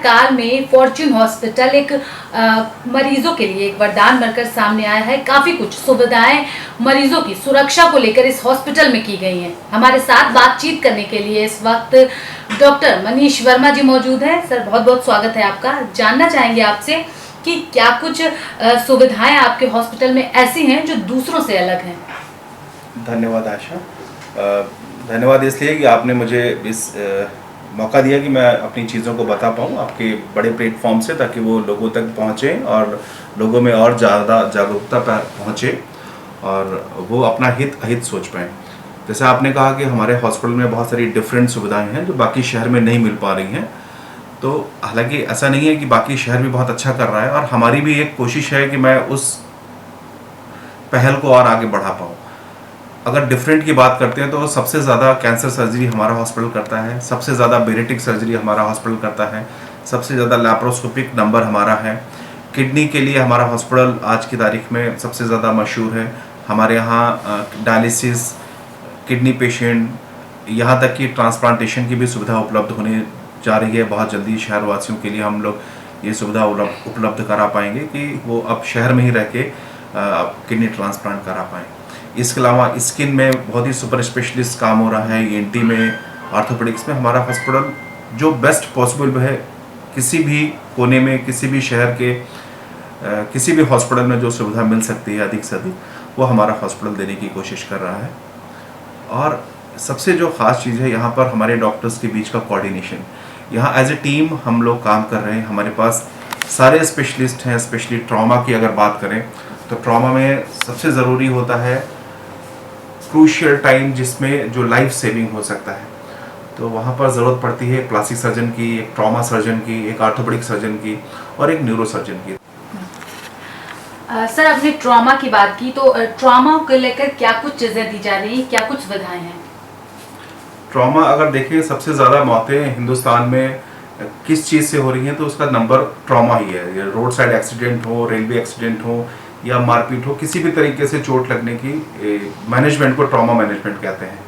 काल में Fortune hospital एक मरीजों के लिए एक वरदान बनकर सामने आया है। काफ़ी कुछ सुविधाएं मरीजों की सुरक्षा को लेकर इस हॉस्पिटल में की गई हैं। हमारे साथ बातचीत करने के लिए इस वक्त डॉक्टर मनीष वर्मा जी मौजूद हैं। सर, बहुत बहुत स्वागत है आपका। जानना चाहेंगे आपसे कि क्या कुछ सुविधाएं आपके हॉस्पिटल में ऐसी हैं जो दूसरों से अलग हैं। धन्यवाद आशा। धन्यवाद इसलिए कि आपने मुझे इस मौका दिया कि मैं अपनी चीज़ों को बता पाऊँ आपके बड़े प्लेटफॉर्म से, ताकि वो लोगों तक पहुँचे और लोगों में और ज़्यादा जागरूकता पहुँचे और वो अपना हित अहित सोच पाएँ। जैसे आपने कहा कि हमारे हॉस्पिटल में बहुत सारी डिफरेंट सुविधाएं हैं जो बाकी शहर में नहीं मिल पा रही हैं। तो हालांकि ऐसा नहीं है कि बाकी शहर भी बहुत अच्छा कर रहा है, और हमारी भी एक कोशिश है कि मैं उस पहल को और आगे बढ़ा पाऊँ। अगर डिफरेंट की बात करते हैं तो सबसे ज़्यादा कैंसर सर्जरी हमारा हॉस्पिटल करता है, सबसे ज़्यादा बेरेटिक सर्जरी हमारा हॉस्पिटल करता है, सबसे ज़्यादा लैप्रोस्कोपिक नंबर हमारा है। किडनी के लिए हमारा हॉस्पिटल आज की तारीख में सबसे ज़्यादा मशहूर है। हमारे यहाँ डायलिसिस, किडनी पेशेंट, यहाँ तक कि ट्रांसप्लांटेशन की भी सुविधा उपलब्ध होने जा रही है। बहुत जल्दी शहरवासियों के लिए हम लोग ये सुविधा उपलब्ध करा पाएंगे कि वो अब शहर में ही रह के किडनी ट्रांसप्लांट करा पाएँ। इसके अलावा स्किन में बहुत ही सुपर स्पेशलिस्ट काम हो रहा है। ENT में, ऑर्थोपेडिक्स में हमारा हॉस्पिटल जो बेस्ट पॉसिबल है, किसी भी कोने में, किसी भी शहर के किसी भी हॉस्पिटल में जो सुविधा मिल सकती है अधिक से अधिक, वो हमारा हॉस्पिटल देने की कोशिश कर रहा है। और सबसे जो ख़ास चीज़ है यहाँ पर हमारे डॉक्टर्स के बीच का कोऑर्डिनेशन। यहाँ एज ए टीम हम लोग काम कर रहे हैं। हमारे पास सारे स्पेशलिस्ट हैं। स्पेशली ट्रॉमा की अगर बात करें तो ट्रॉमा में सबसे ज़रूरी होता है क्रूशियल टाइम, जिसमें जो लाइफ सेविंग हो सकता है। तो वहाँ पर ज़रूरत पड़ती है प्लास्टिक सर्जन की, एक ट्रॉमा सर्जन की, एक ऑर्थोपेडिक सर्जन की और एक न्यूरो सर्जन की। सर, आपने ट्रॉमा की बात की, तो ट्रॉमा को लेकर क्या कुछ चीज़ें दी जा रही हैं, क्या कुछ सुविधाएं हैं? ट्रॉमा अगर देखें, सबसे ज़्यादा मौतें हिंदुस्तान में किस चीज़ से हो रही हैं तो उसका नंबर ट्रॉमा ही है। रोड साइड एक्सीडेंट हो, रेलवे एक्सीडेंट हो या मारपीट हो, किसी भी तरीके से चोट लगने की मैनेजमेंट को ट्रॉमा मैनेजमेंट कहते हैं।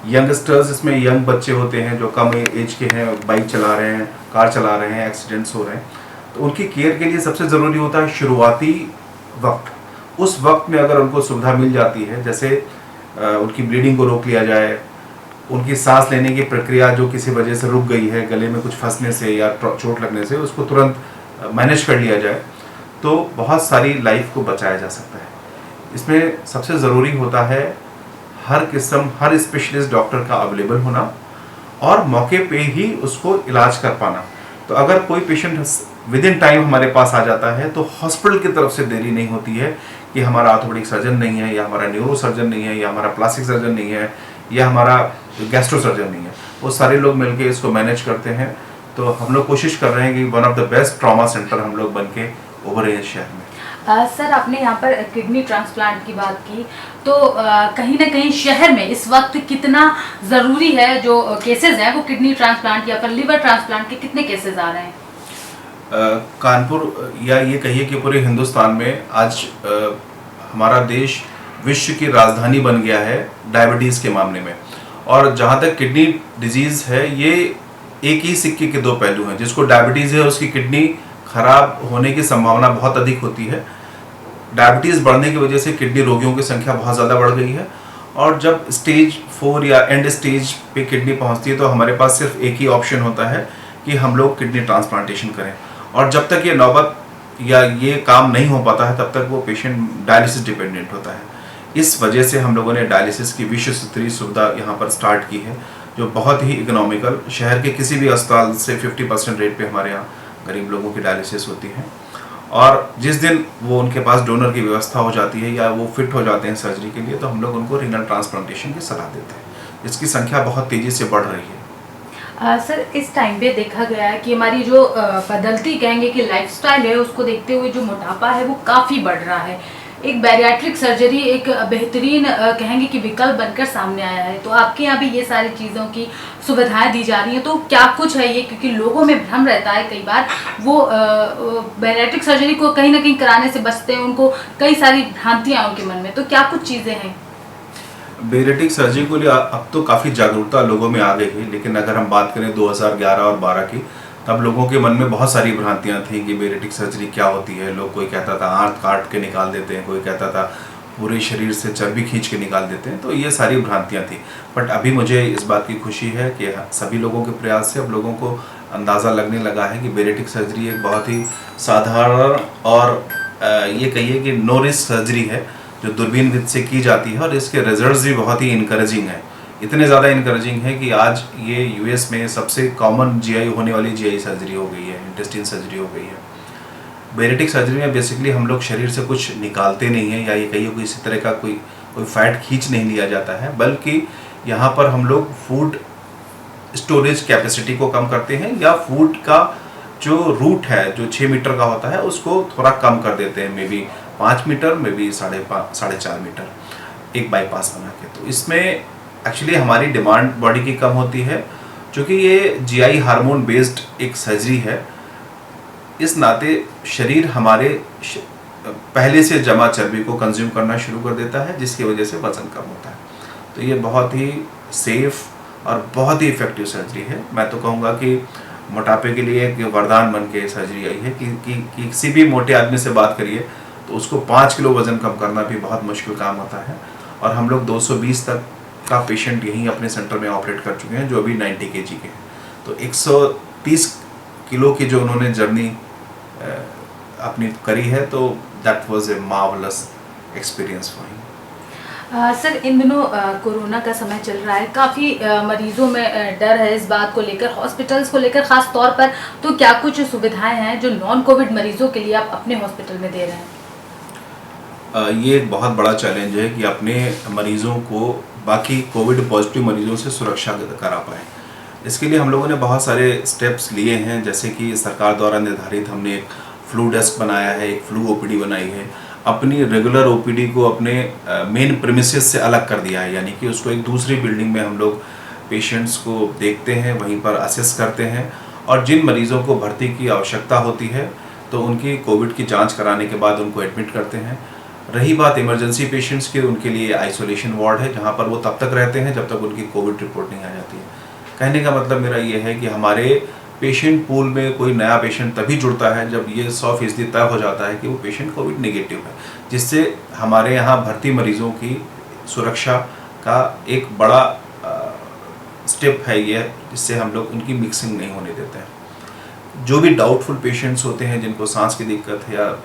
यंगस्टर्स, इसमें यंग बच्चे होते हैं जो कम एज के हैं, बाइक चला रहे हैं, कार चला रहे हैं, एक्सीडेंट्स हो रहे हैं, तो उनकी केयर के लिए सबसे ज़रूरी होता है शुरुआती वक्त। उस वक्त में अगर उनको सुविधा मिल जाती है, जैसे उनकी ब्लीडिंग को रोक लिया जाए, उनकी सांस लेने की प्रक्रिया जो किसी वजह से रुक गई है, गले में कुछ फंसने से या चोट लगने से, उसको तुरंत मैनेज कर लिया जाए, तो बहुत सारी लाइफ को बचाया जा सकता है। इसमें सबसे ज़रूरी होता है हर स्पेशलिस्ट डॉक्टर का अवेलेबल होना और मौके पे ही उसको इलाज कर पाना। तो अगर कोई पेशेंट विद इन टाइम हमारे पास आ जाता है तो हॉस्पिटल की तरफ से देरी नहीं होती है कि हमारा ऑर्थोपेडिक सर्जन नहीं है, या हमारा न्यूरो सर्जन नहीं है, या हमारा प्लास्टिक सर्जन नहीं है, या हमारा गैस्ट्रो सर्जन नहीं है। वो सारे लोग मिलके इसको मैनेज करते हैं। तो हम लोग कोशिश कर रहे हैं कि one of the best trauma centre हम लोग बन के उभरे हैं शहर में। सर, आपने यहाँ पर किडनी ट्रांसप्लांट की बात की, तो कहीं ना कहीं शहर में इस वक्त कितना ज़रूरी है, जो केसेस हैं वो किडनी ट्रांसप्लांट या फिर लिवर ट्रांसप्लांट के कितने केसेस आ रहे हैं? कानपुर या ये कहिए कि पूरे हिंदुस्तान में आज हमारा देश विश्व की राजधानी बन गया है डायबिटीज़ के मामले में। और जहाँ तक किडनी डिजीज़ है, ये एक ही सिक्के के दो पहलू हैं। जिसको डायबिटीज़ है उसकी किडनी खराब होने की संभावना बहुत अधिक होती है। डायबिटीज़ बढ़ने की वजह से किडनी रोगियों की संख्या बहुत ज़्यादा बढ़ गई है, और जब स्टेज 4 या एंड स्टेज पे किडनी पहुंचती है तो हमारे पास सिर्फ एक ही ऑप्शन होता है कि हम लोग किडनी ट्रांसप्लांटेशन करें। और जब तक ये नौबत या ये काम नहीं हो पाता है तब तक वो पेशेंट डायलिसिस डिपेंडेंट होता है। इस वजह से हम लोगों ने डायलिसिस की विश्व स्तरीय सुविधा यहाँ पर स्टार्ट की है, जो बहुत ही इकोनॉमिकल, शहर के किसी भी अस्पताल से 50% रेट पे हमारे यहाँ गरीब लोगों की डायलिसिस होती है। और जिस दिन वो उनके पास डोनर की व्यवस्था हो जाती है या वो फिट हो जाते हैं सर्जरी के लिए, तो हम लोग उनको रीनल ट्रांसप्लांटेशन की सलाह देते हैं। इसकी संख्या बहुत तेज़ी से बढ़ रही है। सर, इस टाइम पे देखा गया है कि हमारी जो बदलती कहेंगे कि लाइफस्टाइल है, उसको देखते हुए जो मोटापा है वो काफ़ी बढ़ रहा है। एक बैरियाट्रिक सर्जरी एक बेहतरीन कहेंगे कि विकल्प बनकर सामने आया है। तो आपके यहाँ भी ये सारी चीज़ों की सुविधाएं दी जा रही हैं, तो क्या कुछ है ये? क्योंकि लोगों में भ्रम रहता है, कई बार वो बैरियाट्रिक सर्जरी को कहीं ना कहीं कराने से बचते हैं, उनको कई सारी भ्रांतियाँ उनके मन में। तो क्या कुछ चीज़ें हैं? बैरियाट्रिक सर्जरी को लिए अब तो काफ़ी जागरूकता लोगों में आ गई है, लेकिन अगर हम बात करें 2011 और 12 की, तब लोगों के मन में बहुत सारी भ्रांतियाँ थी कि बेरेटिक सर्जरी क्या होती है। लोग, कोई कहता था आंत काट के निकाल देते हैं, कोई कहता था पूरे शरीर से चर्बी खींच के निकाल देते हैं। तो ये सारी भ्रांतियाँ थी। बट अभी मुझे इस बात की खुशी है कि सभी लोगों के प्रयास से अब लोगों को अंदाज़ा लगने लगा है कि बेरेटिक सर्जरी एक बहुत ही साधारण और ये कहिए कि नो रिस्क सर्जरी है जो दूरबीन विधि से की जाती है, और इसके रिजल्ट्स भी बहुत ही इनकरेजिंग है। इतने ज़्यादा इनकरेजिंग है कि आज ये यूएस में सबसे कॉमन जीआई होने वाली जीआई सर्जरी हो गई है, इंटेस्टाइन सर्जरी हो गई है। बेरेटिक सर्जरी में बेसिकली हम लोग शरीर से कुछ निकालते नहीं हैं, या ये कहिए कोई इसी तरह का कोई फैट खींच नहीं लिया जाता है, बल्कि यहाँ पर हम लोग फूड स्टोरेज कैपेसिटी को कम करते हैं, या फूड का जो रूट है जो 6 मीटर का होता है उसको थोड़ा कम कर देते हैं, maybe 5 metre, maybe 4.5 metre, एक बाईपास बना के। तो इसमें एक्चुअली हमारी डिमांड बॉडी की कम होती है, क्योंकि ये जीआई हार्मोन बेस्ड एक सर्जरी है। इस नाते शरीर हमारे पहले से जमा चर्बी को कंज्यूम करना शुरू कर देता है, जिसकी वजह से वजन कम होता है। तो ये बहुत ही सेफ और बहुत ही इफेक्टिव सर्जरी है। मैं तो कहूँगा कि मोटापे के लिए एक वरदान बन के सर्जरी आई है कि किसी भी मोटे आदमी से बात करिए तो उसको 5 किलो वज़न कम करना भी बहुत मुश्किल काम होता है। और हम लोग 220 तक का पेशेंट यहीं अपने सेंटर में ऑपरेट कर चुके हैं, जो अभी 90 kg के हैं। तो 130 किलो की जो उन्होंने जर्नी अपनी करी है, तो that was a marvellous experience for him. Sir, इन दिनों कोरोना का समय चल रहा है, काफ़ी मरीजों में डर है इस बात को लेकर, हॉस्पिटल्स को लेकर ख़ास तौर पर। तो क्या कुछ सुविधाएं हैं जो नॉन कोविड मरीजों के लिए आप अपने हॉस्पिटल में दे रहे हैं? ये एक बहुत बड़ा चैलेंज है कि अपने मरीज़ों को बाकी कोविड पॉजिटिव मरीजों से सुरक्षा करा पाएँ। इसके लिए हम लोगों ने बहुत सारे स्टेप्स लिए हैं, जैसे कि सरकार द्वारा निर्धारित हमने एक फ्लू डेस्क बनाया है, एक फ्लू ओपीडी बनाई है, अपनी रेगुलर ओपीडी को अपने मेन प्रीमिसेस से अलग कर दिया है, यानी कि उसको एक दूसरी बिल्डिंग में हम लोग पेशेंट्स को देखते हैं, वहीं पर असेस करते हैं, और जिन मरीज़ों को भर्ती की आवश्यकता होती है तो उनकी कोविड की जांच कराने के बाद उनको एडमिट करते हैं। रही बात इमरजेंसी पेशेंट्स की, उनके लिए आइसोलेशन वार्ड है, जहाँ पर वो तब तक रहते हैं जब तक उनकी कोविड रिपोर्ट नहीं आ जाती है। कहने का मतलब मेरा ये है कि हमारे पेशेंट पूल में कोई नया पेशेंट तभी जुड़ता है जब ये 100% तय हो जाता है कि वो पेशेंट कोविड नेगेटिव है, जिससे हमारे यहाँ भर्ती मरीजों की सुरक्षा का एक बड़ा स्टेप है ये, जिससे हम लोग उनकी मिक्सिंग नहीं होने देते हैं। जो भी डाउटफुल पेशेंट्स होते हैं, जिनको सांस की दिक्कत है, या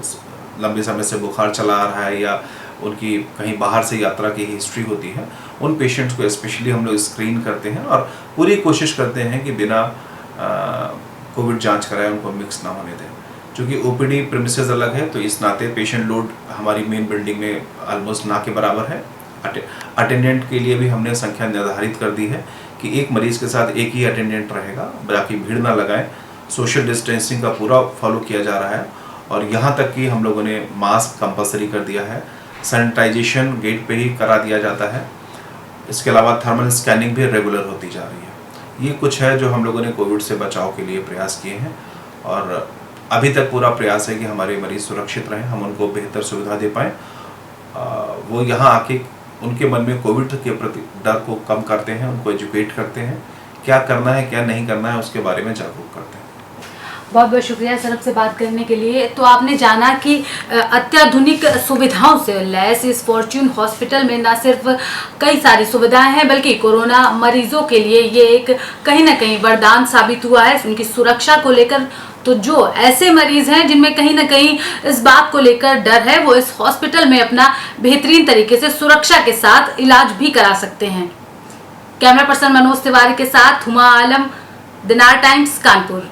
लंबे समय से बुखार चला आ रहा है, या उनकी कहीं बाहर से यात्रा की हिस्ट्री होती है, उन पेशेंट्स को स्पेशली हम लोग स्क्रीन करते हैं और पूरी कोशिश करते हैं कि बिना कोविड जांच कराए उनको मिक्स ना होने दें। क्योंकि ओपीडी प्रीमिसेस अलग है, तो इस नाते पेशेंट लोड हमारी मेन बिल्डिंग में ऑलमोस्ट ना के बराबर है। अटेंडेंट के लिए भी हमने संख्या निर्धारित कर दी है कि एक मरीज़ के साथ एक ही अटेंडेंट रहेगा, बाकी भीड़ ना लगाएं। सोशल डिस्टेंसिंग का पूरा फॉलो किया जा रहा है, और यहाँ तक कि हम लोगों ने मास्क कंपलसरी कर दिया है, सैनिटाइजेशन गेट पे ही करा दिया जाता है। इसके अलावा थर्मल स्कैनिंग भी रेगुलर होती जा रही है। ये कुछ है जो हम लोगों ने कोविड से बचाव के लिए प्रयास किए हैं, और अभी तक पूरा प्रयास है कि हमारे मरीज़ सुरक्षित रहें, हम उनको बेहतर सुविधा दे पाएँ। वो यहाँ आके उनके मन में कोविड के प्रति डर को कम करते हैं, उनको एजुकेट करते हैं, क्या करना है क्या नहीं करना है उसके बारे में जागरूक करते हैं। बहुत बहुत शुक्रिया सर आपसे बात करने के लिए। तो आपने जाना कि अत्याधुनिक सुविधाओं से लैस इस फॉर्च्यून हॉस्पिटल में न सिर्फ कई सारी सुविधाएं हैं, बल्कि कोरोना मरीजों के लिए ये एक कहीं ना कहीं वरदान साबित हुआ है उनकी सुरक्षा को लेकर। तो जो ऐसे मरीज हैं जिनमें कहीं ना कहीं इस बात को लेकर डर है, वो इस हॉस्पिटल में अपना बेहतरीन तरीके से सुरक्षा के साथ इलाज भी करा सकते हैं। कैमरा पर्सन मनोज तिवारी के साथ हुमा आलम, दिनार टाइम्स, कानपुर।